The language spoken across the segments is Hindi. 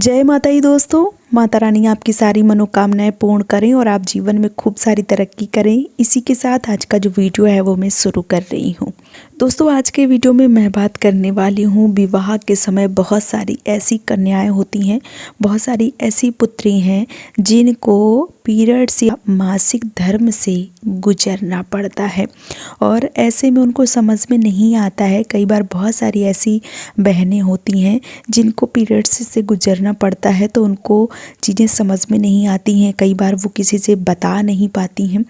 जय माता दी दोस्तों। माता रानी आपकी सारी मनोकामनाएं पूर्ण करें और आप जीवन में खूब सारी तरक्की करें। इसी के साथ आज का जो वीडियो है वो मैं शुरू कर रही हूँ। दोस्तों आज के वीडियो में मैं बात करने वाली हूँ विवाह के समय बहुत सारी ऐसी कन्याएं होती हैं, बहुत सारी ऐसी पुत्री हैं जिनको पीरियड्स या मासिक धर्म से गुजरना पड़ता है और ऐसे में उनको समझ में नहीं आता है। कई बार बहुत सारी ऐसी बहनें होती हैं जिनको पीरियड्स से गुजरना पड़ता है तो उनको चीज़ें समझ में नहीं आती हैं। कई बार वो किसी से बता नहीं पाती हैं।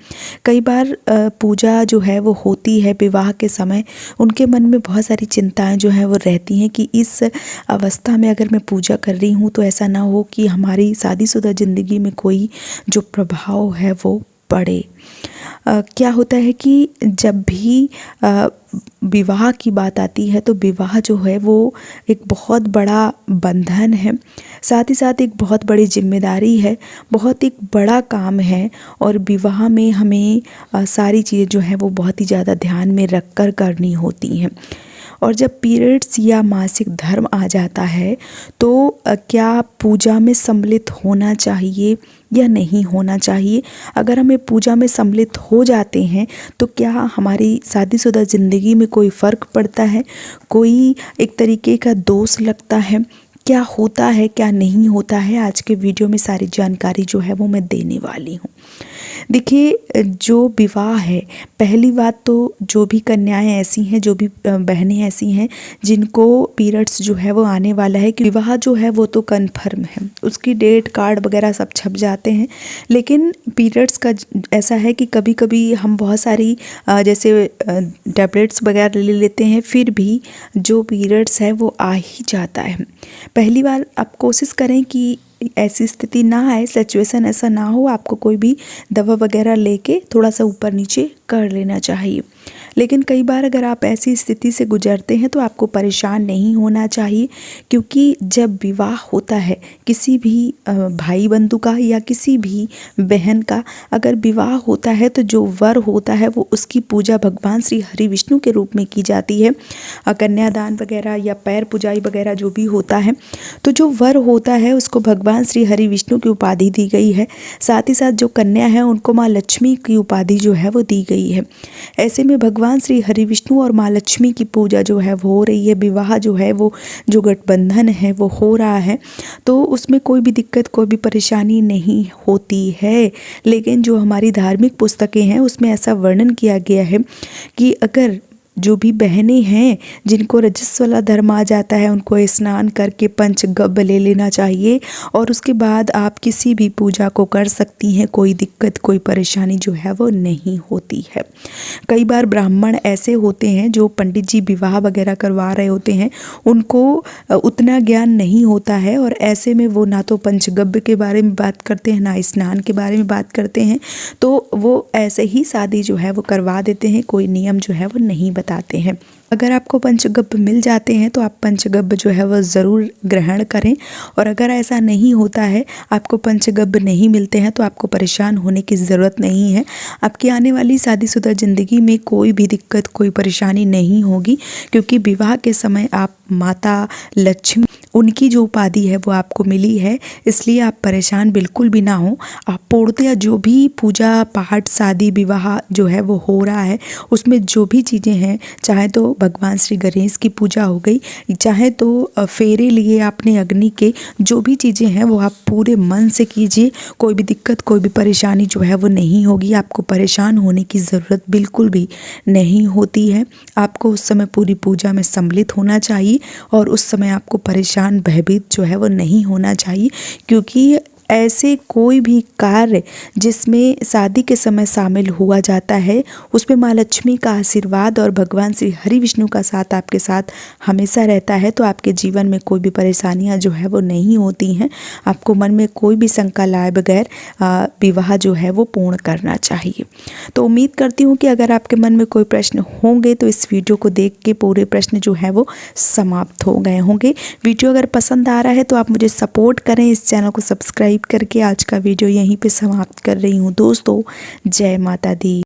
कई बार पूजा जो है वो होती है विवाह के समय, उनके मन में बहुत सारी चिंताएं जो हैं वो रहती हैं कि इस अवस्था में अगर मैं पूजा कर रही हूँ तो ऐसा ना हो कि हमारी शादीशुदा ज़िंदगी में कोई जो प्रभाव है वो पड़े। क्या होता है कि जब भी विवाह की बात आती है तो विवाह जो है वो एक बहुत बड़ा बंधन है, साथ ही साथ एक बहुत बड़ी जिम्मेदारी है, बहुत एक बड़ा काम है और विवाह में हमें सारी चीज़ें जो है वो बहुत ही ज़्यादा ध्यान में रख कर करनी होती हैं। और जब पीरियड्स या मासिक धर्म आ जाता है तो क्या पूजा में सम्मिलित होना चाहिए या नहीं होना चाहिए? अगर हमें पूजा में सम्मिलित हो जाते हैं तो क्या हमारी शादीशुदा ज़िंदगी में कोई फ़र्क पड़ता है, कोई एक तरीके का दोष लगता है? क्या होता है क्या नहीं होता है? आज के वीडियो में सारी जानकारी जो है वो मैं देने वाली हूँ। देखिए, जो विवाह है, पहली बात तो जो भी कन्याएं ऐसी हैं, जो भी बहनें ऐसी हैं जिनको पीरियड्स जो है वो आने वाला है, कि विवाह जो है वो तो कन्फर्म है, उसकी डेट कार्ड वगैरह सब छप जाते हैं। लेकिन पीरियड्स का ऐसा है कि कभी कभी हम बहुत सारी जैसे टैबलेट्स वगैरह ले लेते हैं, फिर भी जो पीरियड्स है वो आ ही जाता है। पहली बार आप कोशिश करें कि ऐसी स्थिति ना आए, सिचुएशन ऐसा ना हो, आपको कोई भी दवा वगैरह लेके थोड़ा सा ऊपर नीचे कर लेना चाहिए। लेकिन कई बार अगर आप ऐसी स्थिति से गुजरते हैं तो आपको परेशान नहीं होना चाहिए, क्योंकि जब विवाह होता है किसी भी भाई बंधु का या किसी भी बहन का, अगर विवाह होता है तो जो वर होता है वो उसकी पूजा भगवान श्री हरि विष्णु के रूप में की जाती है। कन्यादान वगैरह या पैर पुजाई वगैरह जो भी होता है, तो जो वर होता है उसको भगवान श्री हरि विष्णु की उपाधि दी गई है। साथ ही साथ जो कन्या है उनको माँ लक्ष्मी की उपाधि जो है वो दी गई है। ऐसे में भगवान श्री हरि विष्णु और माँ लक्ष्मी की पूजा जो है वो हो रही है। विवाह जो है वो जो गठबंधन है वो हो रहा है, तो उसमें कोई भी दिक्कत, कोई भी परेशानी नहीं होती है। लेकिन जो हमारी धार्मिक पुस्तकें हैं उसमें ऐसा वर्णन किया गया है कि अगर जो भी बहनें हैं जिनको रजस्वला धर्म आ जाता है उनको स्नान करके पंचगव्य ले लेना चाहिए और उसके बाद आप किसी भी पूजा को कर सकती हैं। कोई दिक्कत, कोई परेशानी जो है वो नहीं होती है। कई बार ब्राह्मण ऐसे होते हैं जो पंडित जी विवाह वगैरह करवा रहे होते हैं, उनको उतना ज्ञान नहीं होता है और ऐसे में वो ना तो पंचगव्य के बारे में बात करते हैं, ना स्नान के बारे में बात करते हैं, तो वो ऐसे ही शादी जो है वो करवा देते हैं, कोई नियम जो है वो नहीं बताते हैं। अगर आपको पंचगव्य मिल जाते हैं तो आप पंचगव्य जो है वह ज़रूर ग्रहण करें, और अगर ऐसा नहीं होता है, आपको पंचगव्य नहीं मिलते हैं, तो आपको परेशान होने की ज़रूरत नहीं है। आपकी आने वाली शादीशुदा ज़िंदगी में कोई भी दिक्कत, कोई परेशानी नहीं होगी, क्योंकि विवाह के समय आप माता लक्ष्मी, उनकी जो उपाधि है वो आपको मिली है, इसलिए आप परेशान बिल्कुल भी ना हो। आप पूर्णतः जो भी पूजा पाठ, शादी विवाह जो है वो हो रहा है, उसमें जो भी चीज़ें हैं, चाहे तो भगवान श्री गणेश की पूजा हो गई, चाहे तो फेरे लिए आपने अग्नि के, जो भी चीज़ें हैं वो आप पूरे मन से कीजिए। कोई भी दिक्कत, कोई भी परेशानी जो है वो नहीं होगी। आपको परेशान होने की ज़रूरत बिल्कुल भी नहीं होती है। आपको उस समय पूरी पूजा में सम्मिलित होना चाहिए और उस समय आपको परेशान, भयभीत जो है वो नहीं होना चाहिए, क्योंकि ऐसे कोई भी कार्य जिसमें शादी के समय शामिल हुआ जाता है उसमें माँ लक्ष्मी का आशीर्वाद और भगवान श्री हरि विष्णु का साथ आपके साथ हमेशा रहता है, तो आपके जीवन में कोई भी परेशानियां जो है वो नहीं होती हैं। आपको मन में कोई भी शंका लाए बगैर विवाह जो है वो पूर्ण करना चाहिए। तो उम्मीद करती हूँ कि अगर आपके मन में कोई प्रश्न होंगे तो इस वीडियो को देख के पूरे प्रश्न जो है वो समाप्त हो गए होंगे। वीडियो अगर पसंद आ रहा है तो आप मुझे सपोर्ट करें, इस चैनल को सब्सक्राइब करके। आज का वीडियो यहीं पे समाप्त कर रही हूँ दोस्तों। जय माता दी।